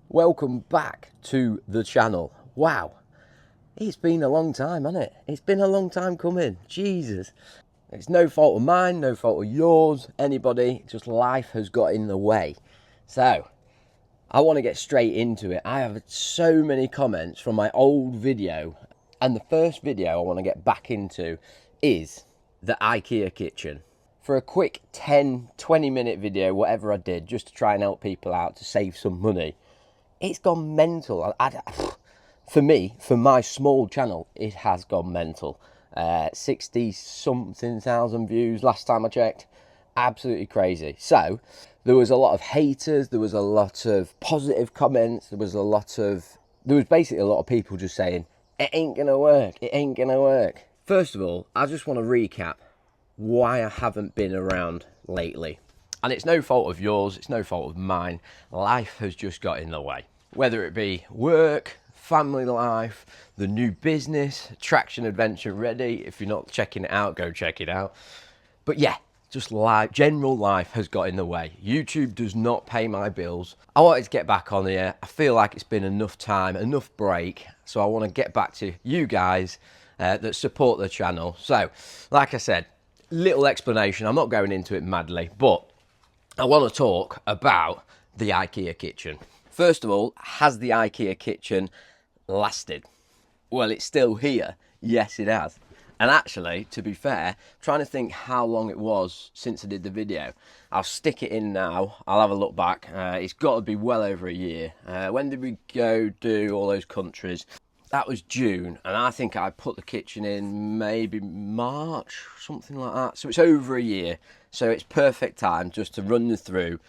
Welcome back to the channel. Wow, it's been a long time, hasn't it? It's been a long time coming. Jesus. It's no fault of mine, no fault of yours, anybody, just life has got in the way. So, I want to get straight into it. I have had so many comments from my old video, and the first video I want to get back into is the IKEA kitchen. For a quick 10-20 minute video, whatever I did, just to try and help people out to save some money, it's gone mental. For me, for my small channel, it has gone mental. 60 something thousand views last time I checked. Absolutely crazy. So there was a lot of haters, there was a lot of positive comments, there was basically a lot of people just saying it ain't gonna work, it ain't gonna work. First of all, I just want to recap why I haven't been around lately. And it's no fault of yours, it's no fault of mine. Life has just got in the way. Whether it be work, family life, the new business, Traction Adventure Ready. If you're not checking it out, go check it out. But yeah, just life, general life has got in the way. YouTube does not pay my bills. I wanted to get back on here. I feel like it's been enough time, enough break. So I want to get back to you guys that support the channel. So, like I said, little explanation. I'm not going into it madly, but I want to talk about the IKEA kitchen. First of all, has the IKEA kitchen lasted? Well, it's still here. Yes, it has. And actually, to be fair, trying to think how long it was since I did the video. I'll stick it in now. I'll have a look back. It's got to be well over a year. When did we go do all those countries? That was June, and I think I put the kitchen in maybe March, something like that. So it's over a year. So it's perfect time just to run you through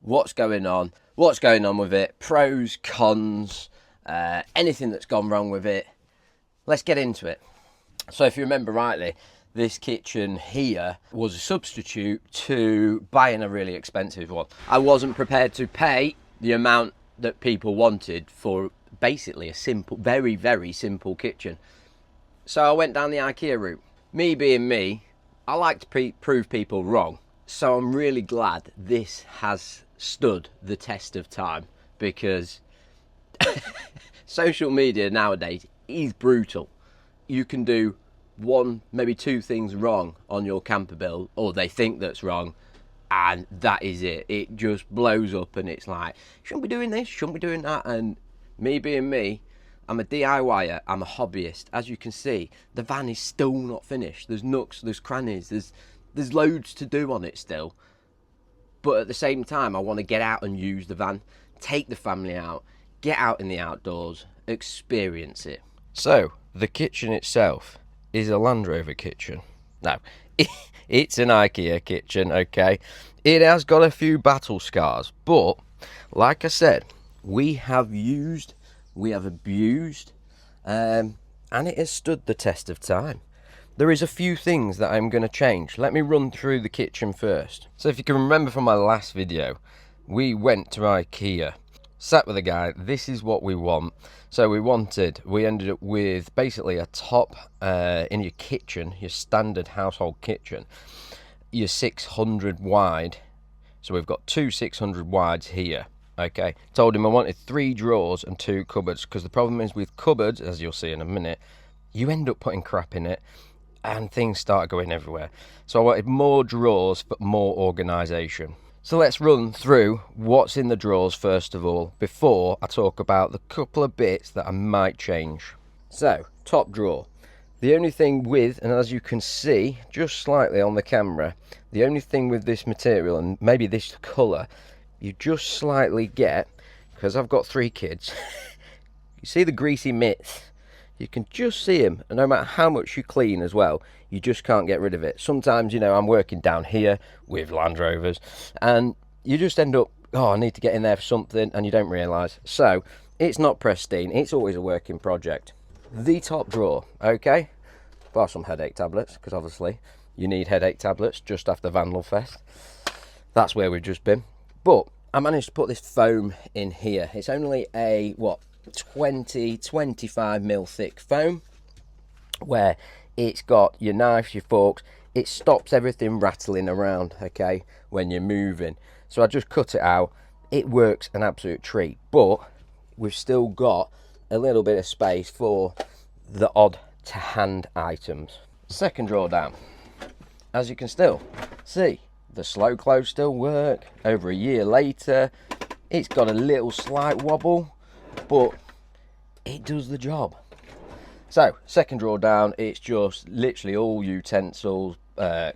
what's going on with it, pros, cons, anything that's gone wrong with it. Let's get into it. So if you remember rightly, this kitchen here was a substitute to buying a really expensive one. I wasn't prepared to pay the amount that people wanted for basically a simple, very, very simple kitchen. So I went down the IKEA route. Me being me, I like to prove people wrong. So I'm really glad this has stood the test of time, because social media nowadays is brutal. You can do one, maybe two things wrong on your camper build, or they think that's wrong, and that is it. It just blows up, and it's like, shouldn't be doing this, shouldn't be doing that. And me being me, I'm a DIYer, I'm a hobbyist. As you can see, the van is still not finished. There's nooks, there's crannies, there's loads to do on it still. But at the same time, I want to get out and use the van, take the family out, get out in the outdoors, experience it. So, the kitchen itself is a Land Rover kitchen. No, it's an IKEA kitchen, okay? It has got a few battle scars, but like I said, we have used, we have abused, and it has stood the test of time. There is a few things that I'm going to change. Let me run through the kitchen first. So if you can remember from my last video, we went to IKEA, sat with a guy, this is what we want. So we ended up with basically a top in your kitchen, your standard household kitchen, your 600 wide. So we've got two 600 wides here. Okay, told him I wanted 3 drawers and 2 cupboards, because the problem is with cupboards, as you'll see in a minute, you end up putting crap in it and things start going everywhere. So I wanted more drawers but more organisation. So let's run through what's in the drawers first of all, before I talk about the couple of bits that I might change. So, top drawer. The only thing with, and as you can see just slightly on the camera, the only thing with this material, and maybe this colour, you just slightly get, because I've got 3 kids, you see the greasy mitts? You can just see them, and no matter how much you clean as well, you just can't get rid of it. Sometimes, you know, I'm working down here with Land Rovers, and you just end up, oh, I need to get in there for something, and you don't realise. So, it's not pristine, it's always a working project. The top drawer, okay? Bar some headache tablets, because obviously you need headache tablets just after Van Love Fest. That's where we've just been. But I managed to put this foam in here. It's only a, what, 20-25 mil thick foam, where it's got your knives, your forks. It stops everything rattling around, okay, when you're moving. So I just cut it out, it works an absolute treat, but we've still got a little bit of space for the odd to hand items. Second drawer down, as you can still see, the slow close still work. Over a year later, it's got a little slight wobble, but it does the job. So second drawer down, it's just literally all utensils,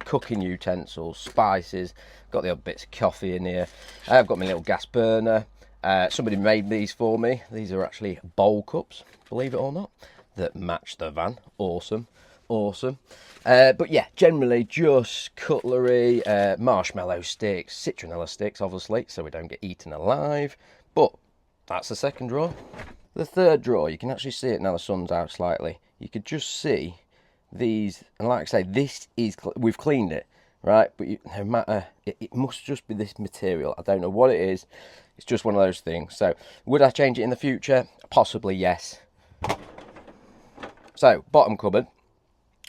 cooking utensils, spices. Got the odd bits of coffee in here. I've got my little gas burner. Somebody made these for me. These are actually bowl cups, believe it or not, that match the van. Awesome. But yeah, generally just cutlery, marshmallow sticks, citronella sticks, obviously, so we don't get eaten alive. But that's the second drawer. The third drawer, you can actually see it now the sun's out slightly. You could just see these, and like I say, this is, we've cleaned it, right? But no matter, it must just be this material. I don't know what it is. It's just one of those things. So would I change it in the future? Possibly, yes. So bottom cupboard,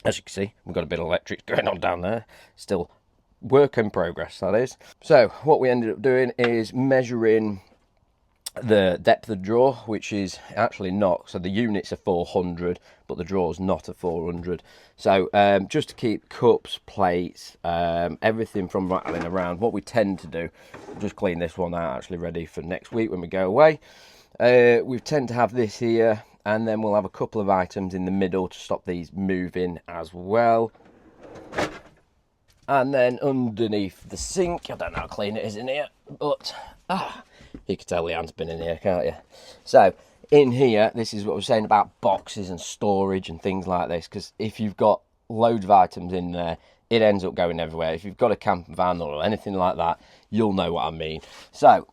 as you can see, we've got a bit of electrics going on down there. Still work in progress, that is. So what we ended up doing is measuring the depth of the drawer, which is actually not, so the units are 400 but the drawer's not a 400. So just to keep cups, plates, everything from rattling around, what we tend to do, just clean this one out, actually ready for next week when we go away. We tend to have this here, and then we'll have a couple of items in the middle to stop these moving as well. And then underneath the sink, I don't know how clean it is in here, but you can tell the hand's been in here, can't you? So in here, this is what we're saying about boxes and storage and things like this, because if you've got loads of items in there, it ends up going everywhere. If you've got a camper van or anything like that, you'll know what I mean. So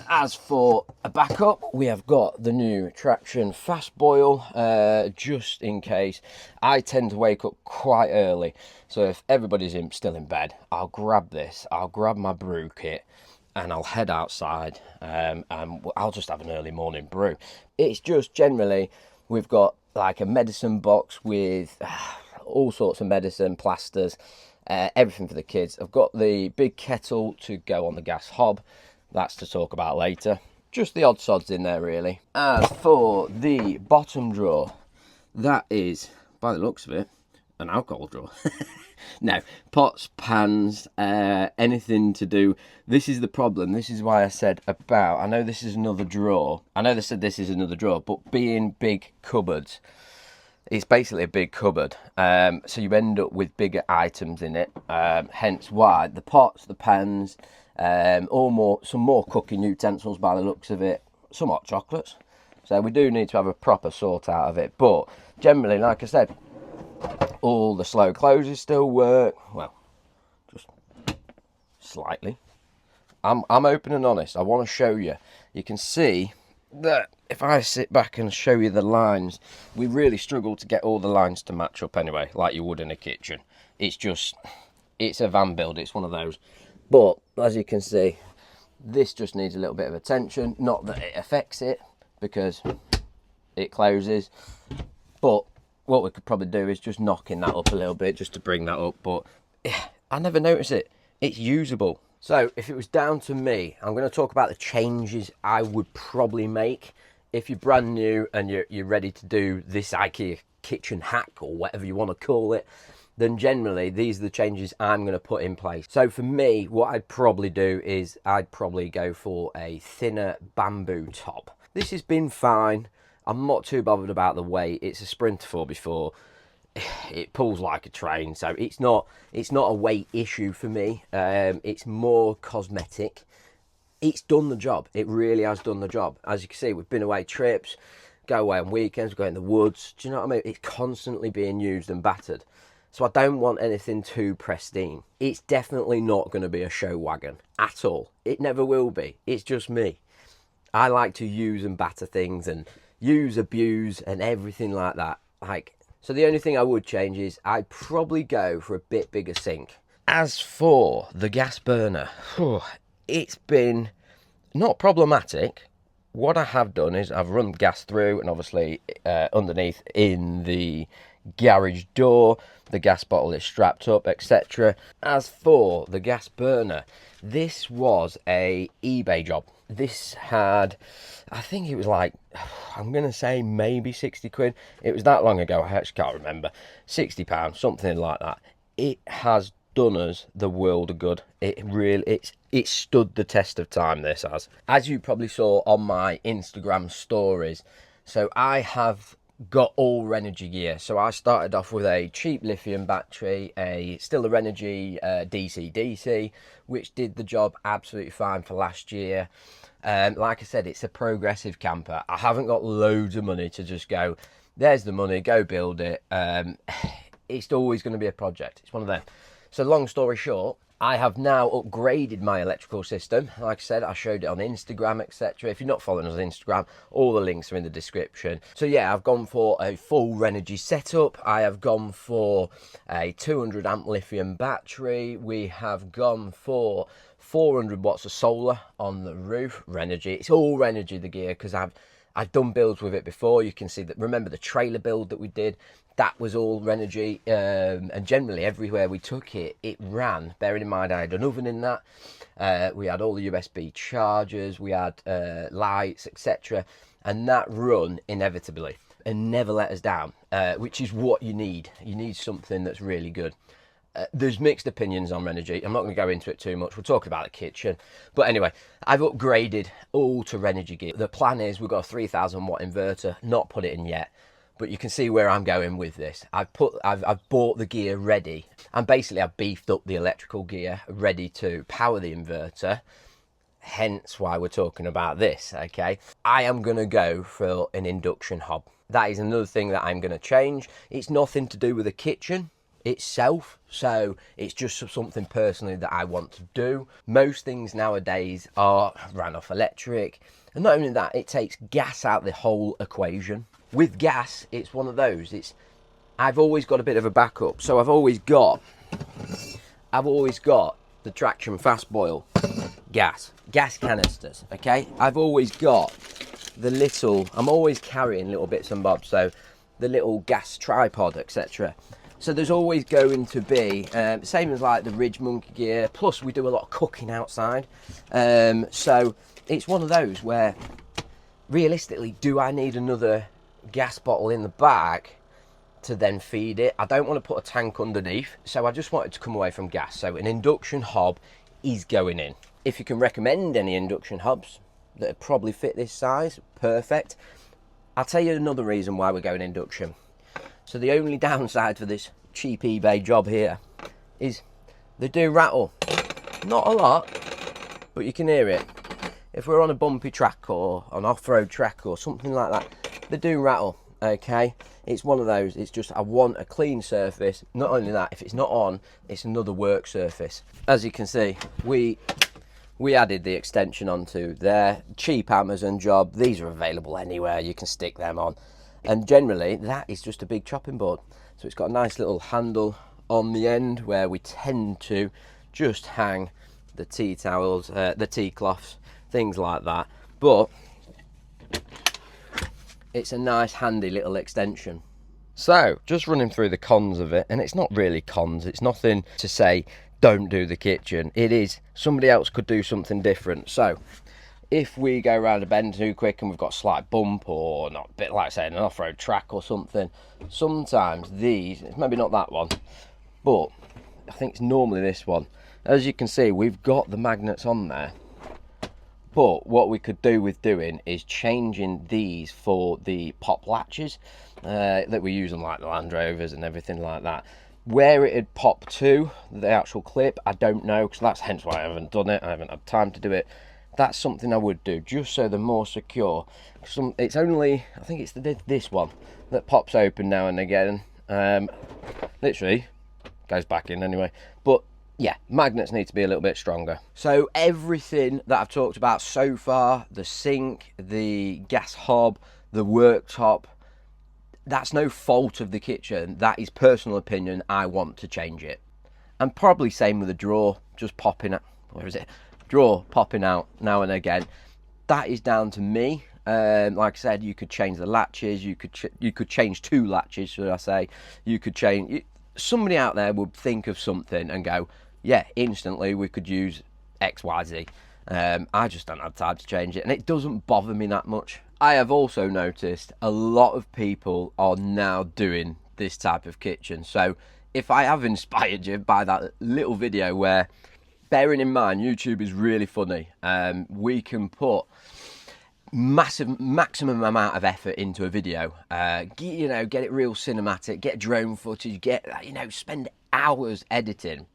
as for a backup, we have got the new Traction Fast Boil, just in case. I tend to wake up quite early, so if everybody's still in bed, I'll grab this, I'll grab my brew kit, and I'll head outside, and I'll just have an early morning brew. It's just generally, we've got like a medicine box with all sorts of medicine, plasters, everything for the kids. I've got the big kettle to go on the gas hob. That's to talk about later. Just the odd sods in there, really. As for the bottom drawer, that is, by the looks of it, an alcohol drawer. No, pots, pans, anything to do. This is the problem. This is why I said about, I know this is another drawer. I know they said this is another drawer, but being big cupboards, it's basically a big cupboard. So you end up with bigger items in it. Hence why the pots, the pans, some more cooking utensils by the looks of it, some hot chocolates. So we do need to have a proper sort out of it. But generally, like I said, all the slow closes still work. Well, just slightly. I'm open and honest. I want to show you. You can see that if I sit back and show you the lines, we really struggle to get all the lines to match up anyway, like you would in a kitchen. It's a van build. It's one of those. But as you can see, this just needs a little bit of attention. Not that it affects it, because it closes. But what we could probably do is just knocking that up a little bit just to bring that up, but I never notice it. It's usable. So if it was down to me, I'm going to talk about the changes I would probably make. If you're brand new and you're ready to do this IKEA kitchen hack or whatever you want to call it, then generally these are the changes I'm going to put in place. So for me, what I'd probably do is I'd probably go for a thinner bamboo top. This has been fine. I'm not too bothered about the weight. It's a Sprinter 4x4. It pulls like a train, so it's not a weight issue for me. It's more cosmetic. It's done the job. It really has done the job. As you can see, we've been away trips, go away on weekends, go in the woods. Do you know what I mean? It's constantly being used and battered. So I don't want anything too pristine. It's definitely not going to be a show wagon at all. It never will be. It's just me. I like to use and batter things and use, abuse, and everything like that. So the only thing I would change is I'd probably go for a bit bigger sink. As for the gas burner, it's been not problematic. What I have done is I've run gas through, and obviously underneath in the garage door, the gas bottle is strapped up, etc. As for the gas burner, this was a eBay job. This had, I think it was like, I'm going to say maybe 60 quid. It was that long ago, I actually can't remember. £60, something like that. It has done us the world of good. It stood the test of time, this has. As you probably saw on my Instagram stories, so I have got all Renogy gear. So I started off with a cheap lithium battery, still a Renogy DC, which did the job absolutely fine for last year. Like I said, it's a progressive camper. I haven't got loads of money to just go, there's the money, go build it. It's always going to be a project. It's one of them. So long story short, I have now upgraded my electrical system. Like I said, I showed it on Instagram, etc. If you're not following us on Instagram, all the links are in the description. So yeah, I've gone for a full Renogy setup. I have gone for a 200 amp lithium battery. We have gone for 400 watts of solar on the roof. Renogy. It's all Renogy, the gear, because I've done builds with it before. You can see that. Remember the trailer build that we did? That was all Renogy, and generally everywhere we took it, it ran. Bearing in mind I had an oven in that, we had all the USB chargers, we had lights, etc. And that run inevitably and never let us down, which is what you need. You need something that's really good. There's mixed opinions on Renogy. I'm not going to go into it too much. We'll talk about the kitchen. But anyway, I've upgraded all to Renogy gear. The plan is we've got a 3000 watt inverter, not put it in yet. But you can see where I'm going with this. I've bought the gear ready, and basically I've beefed up the electrical gear ready to power the inverter. Hence why we're talking about this, okay? I am going to go for an induction hob. That is another thing that I'm going to change. It's nothing to do with the kitchen itself, so it's just something personally that I want to do. Most things nowadays are ran off electric, and not only that, it takes gas out the whole equation. With gas, it's one of those. I've always got a bit of a backup, so I've always got the Traction Fast Boil gas canisters. Okay, I've always got the little. I'm always carrying little bits and bobs, so the little gas tripod, etc. So there's always going to be same as like the Ridge Monkey gear. Plus, we do a lot of cooking outside, so it's one of those where realistically, do I need another gas bottle in the back to then feed it? I don't want to put a tank underneath, so I just wanted to come away from gas. So an induction hob is going in. If you can recommend any induction hobs that probably fit this size, perfect. I'll tell you another reason why we're going induction. So the only downside for this cheap eBay job here is they do rattle. Not a lot, but you can hear it. If we're on a bumpy track or an off-road track or something like that, they do rattle, okay? It's one of those. It's just I want a clean surface. Not only that, if it's not on, it's another work surface. As you can see, we added the extension onto there. Cheap Amazon job. These are available anywhere. You can stick them on. And generally, that is just a big chopping board. So it's got a nice little handle on the end where we tend to just hang the tea towels, the tea cloths, things like that. But it's a nice handy little extension. So just running through the cons of it, and it's not really cons, it's nothing to say don't do the kitchen. It is somebody else could do something different. So if we go around a bend too quick and we've got a slight bump, or not, a bit like say an off-road track or something, sometimes these, it's maybe not that one, but I think it's normally this one. As you can see, we've got the magnets on there. But what we could do with doing is changing these for the pop latches that we use on like the Land Rovers and everything like that. Where it'd pop to, the actual clip, I don't know, because that's hence why I haven't done it. I haven't had time to do it. That's something I would do, just so they're more secure. It's only, I think it's this one that pops open now and again. Literally goes back in anyway. But yeah, magnets need to be a little bit stronger. So everything that I've talked about so far, the sink, the gas hob, the worktop, that's no fault of the kitchen. That is personal opinion. I want to change it. And probably same with the drawer, just popping out. Where is it? Drawer popping out now and again. That is down to me. Like I said, you could change the latches, you could change 2 latches, should I say. You could change, somebody out there would think of something and go, yeah, instantly we could use XYZ. I just don't have time to change it, and it doesn't bother me that much. I have also noticed a lot of people are now doing this type of kitchen. So if I have inspired you by that little video where, bearing in mind YouTube is really funny, we can put maximum amount of effort into a video, you know, get it real cinematic, get drone footage, get, you know, spend hours editing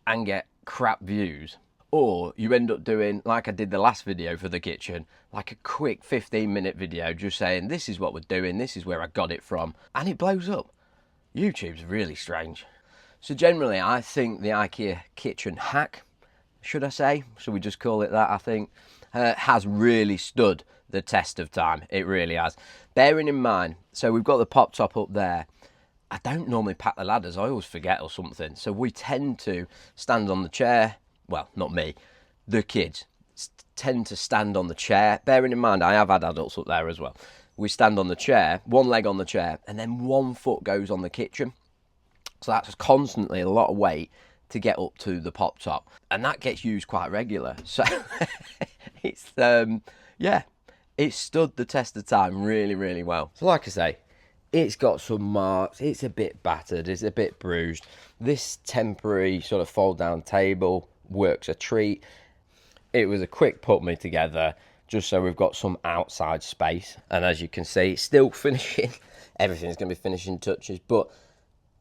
and get crap views. Or you end up doing, like I did the last video for the kitchen, like a quick 15-minute video just saying, this is what we're doing, this is where I got it from, and it blows up. YouTube's really strange. So generally, I think the IKEA kitchen hack, should I say, should we just call it that, I think, has really stood the test of time. It really has. Bearing in mind, so we've got the pop top up there. I don't normally pack the ladders, I always forget or something. So we tend to stand on the chair. Well, not me, the kids tend to stand on the chair. Bearing in mind, I have had adults up there as well. We stand on the chair, one leg on the chair, and then 1 foot goes on the kitchen. So that's constantly a lot of weight to get up to the pop top. And that gets used quite regular. So it's, yeah, it stood the test of time really, really well. So like I say, it's got some marks, it's a bit battered, it's a bit bruised. This temporary sort of fold down table works a treat. It was a quick put me together just so we've got some outside space, and as you can see, it's still finishing. Everything's going to be finishing touches, but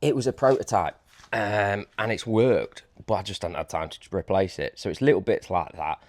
it was a prototype, and it's worked, but I just don't have time to replace it. So it's little bits like that.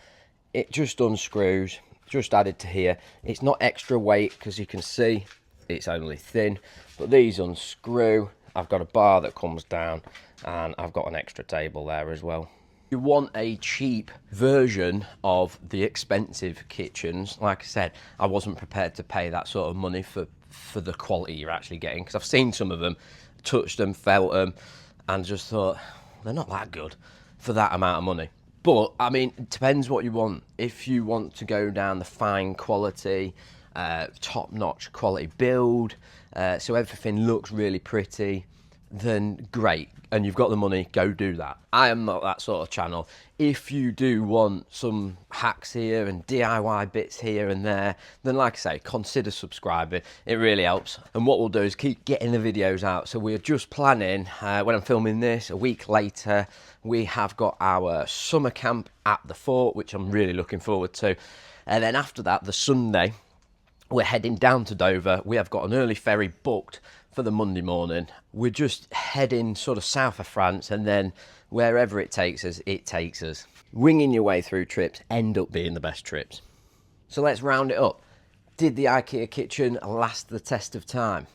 It just unscrews, just added to here. It's not extra weight because you can see it's only thin, but these unscrew. I've got a bar that comes down, and I've got an extra table there as well. You want a cheap version of the expensive kitchens. Like I said, I wasn't prepared to pay that sort of money for the quality you're actually getting, because I've seen some of them, touched them, felt them, and just thought, they're not that good for that amount of money. But, I mean, it depends what you want. If you want to go down the fine quality, top-notch quality build, so everything looks really pretty, then great, and you've got the money, go do that. I am not that sort of channel. If you do want some hacks here and DIY bits here and there, then like I say, consider subscribing. It really helps. And what we'll do is keep getting the videos out. So we're just planning, when I'm filming this, a week later, we have got our summer camp at the fort, which I'm really looking forward to. And then after that, the Sunday, we're heading down to Dover. We have got an early ferry booked for the Monday morning. We're just heading sort of south of France, and then wherever it takes us, it takes us. Winging your way through trips end up being the best trips. So let's round it up. Did the IKEA kitchen last the test of time?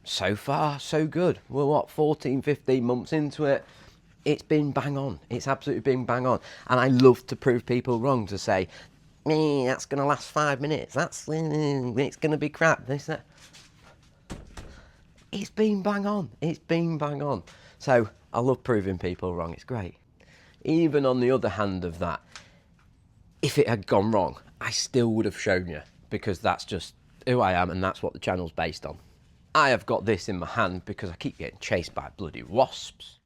So far, so good. We're what, 14, 15 months into it? It's been bang on. It's absolutely been bang on. And I love to prove people wrong, to say, that's going to last 5 minutes. It's going to be crap. This, that. It's been bang on. It's been bang on. So I love proving people wrong. It's great. Even on the other hand of that, if it had gone wrong, I still would have shown you, because that's just who I am and that's what the channel's based on. I have got this in my hand because I keep getting chased by bloody wasps.